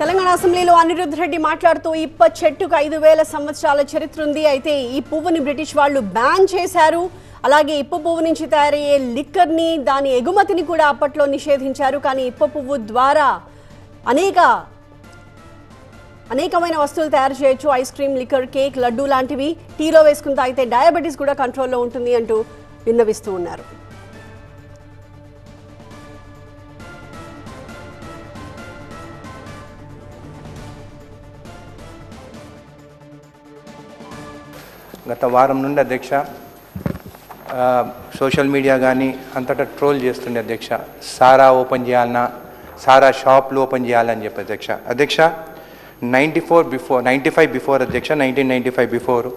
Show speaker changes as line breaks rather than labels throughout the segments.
తెలంగాణ అసెంబ్లీలో అనిరుద్ధ్ రెడ్డి మాట్లాడుతూ ఇప్ప చెట్టుకు 5000 సంవత్సరాల చరిత్ర ఉంది. అయితే ఈ పువ్వుని బ్రిటిష్ వాళ్ళు బ్యాన్ చేశారు. అలాగే ఇప్ప పువ్వు నుంచి తయారయ్యే లిక్కర్ని, దాని ఎగుమతిని కూడా అప్పట్లో నిషేధించారు. కానీ ఇప్ప పువ్వు ద్వారా అనేకమైన వస్తువులు తయారు చేయొచ్చు. Ice cream, liquor, cake, laddu లాంటివి టీలో వేసుకుని తాగితే డయాబెటీస్ కూడా కంట్రోల్లో ఉంటుంది అంటూ విన్నవిస్తూ ఉన్నారు.
గత వారం నుండి అధ్యక్ష సోషల్ మీడియా కానీ అంతటా ట్రోల్ చేస్తుండే అధ్యక్ష. సారా ఓపెన్ చేయాలన్నా, సారా షాప్లు ఓపెన్ చేయాలని చెప్పి అధ్యక్ష 95 బిఫోర్ అధ్యక్ష 1995 బిఫోర్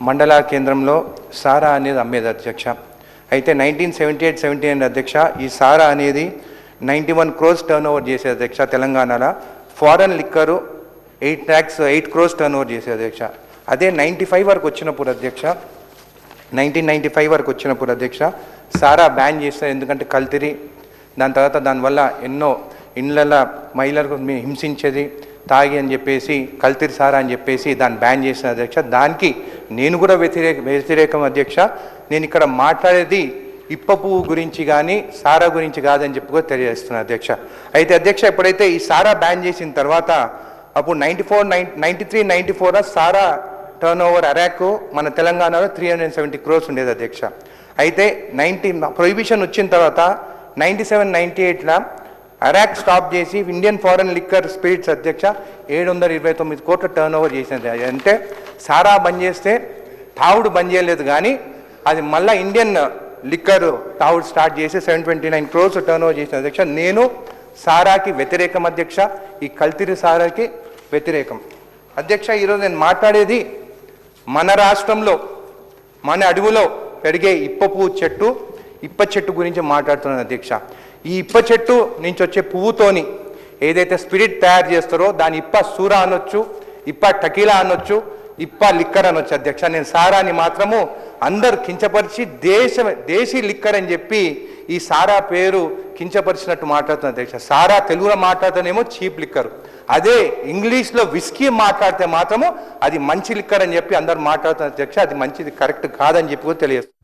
మండల కేంద్రంలో సారా అనేది అమ్మేది అధ్యక్ష. అయితే 1978-79 అధ్యక్ష ఈ సారా అనేది 91 crores టర్న్ ఓవర్ చేసేది అధ్యక్ష. తెలంగాణలో foreign liquor 8 crores turn over చేసేది అధ్యక్ష. అదే 95 వరకు వచ్చినప్పుడు అధ్యక్ష 1995 వరకు వచ్చినప్పుడు అధ్యక్ష సారా బ్యాన్ చేస్తారు. ఎందుకంటే కల్తీరి, దాని తర్వాత దానివల్ల ఎన్నో ఇండ్ల మహిళలకు హింసించేది, తాగి అని చెప్పేసి కల్తీరి సారా అని చెప్పేసి దాన్ని బ్యాన్ చేసిన అధ్యక్ష. దానికి నేను కూడా వ్యతిరేకం అధ్యక్ష. నేను ఇక్కడ మాట్లాడేది ఇప్ప పువ్వు గురించి కానీ సారా గురించి కాదని చెప్పి కూడా తెలియజేస్తున్నాను అధ్యక్ష. అయితే అధ్యక్ష ఎప్పుడైతే ఈ సారా బ్యాన్ చేసిన తర్వాత అప్పుడు 93-94 సారా టర్న్ ఓవర్ అరాక్ మన తెలంగాణలో 370 crores ఉండేది అధ్యక్ష. అయితే ప్రొహిబిషన్ వచ్చిన తర్వాత 97-98లో అరాక్ స్టాప్ చేసి ఇండియన్ ఫారెన్ లిక్కర్ స్పిరిట్స్ అధ్యక్ష 729 crores టర్న్ ఓవర్ చేసింది. అంటే సారా బంద్ చేస్తే తావుడు బంద్ చేయలేదు, కానీ అది మళ్ళీ ఇండియన్ లిక్కర్ తావుడు స్టార్ట్ చేసి 729 crores టర్న్ ఓవర్ చేసిన అధ్యక్ష. నేను సారాకి వ్యతిరేకం అధ్యక్ష, ఈ కల్తీరి సారాకి వ్యతిరేకం అధ్యక్ష. ఈరోజు నేను మాట్లాడేది మన రాష్ట్రంలో మన అడవులో పెరిగే ఇప్ప చెట్టు గురించి మాట్లాడుతున్నాను అధ్యక్ష. ఈ ఇప్ప చెట్టు నుంచి వచ్చే పువ్వుతోని ఏదైతే స్పిరిట్ తయారు చేస్తారో దాని ఇప్ప సూరా అనొచ్చు, ఇప్ప టకీలా అనొచ్చు, ఇప్ప లిక్కర్ అనొచ్చు అధ్యక్ష. నేను సారాని మాత్రము అందరు కించపరిచి దేశీ లిక్కర్ అని చెప్పి ఈ సారా పేరు కించపరిచినట్టు మాట్లాడుతున్నా అధ్యక్ష. సారా తెలుగులో మాట్లాడుతానేమో చీప్ లిక్కర్, అదే ఇంగ్లీష్లో విస్కీ మాట్లాడితే మాత్రము అది మంచి లిక్కర్ అని చెప్పి అందరు మాట్లాడుతున్నారు అధ్యక్ష. అది మంచిది కరెక్ట్ కాదని చెప్పి కూడా తెలియజేస్తుంది.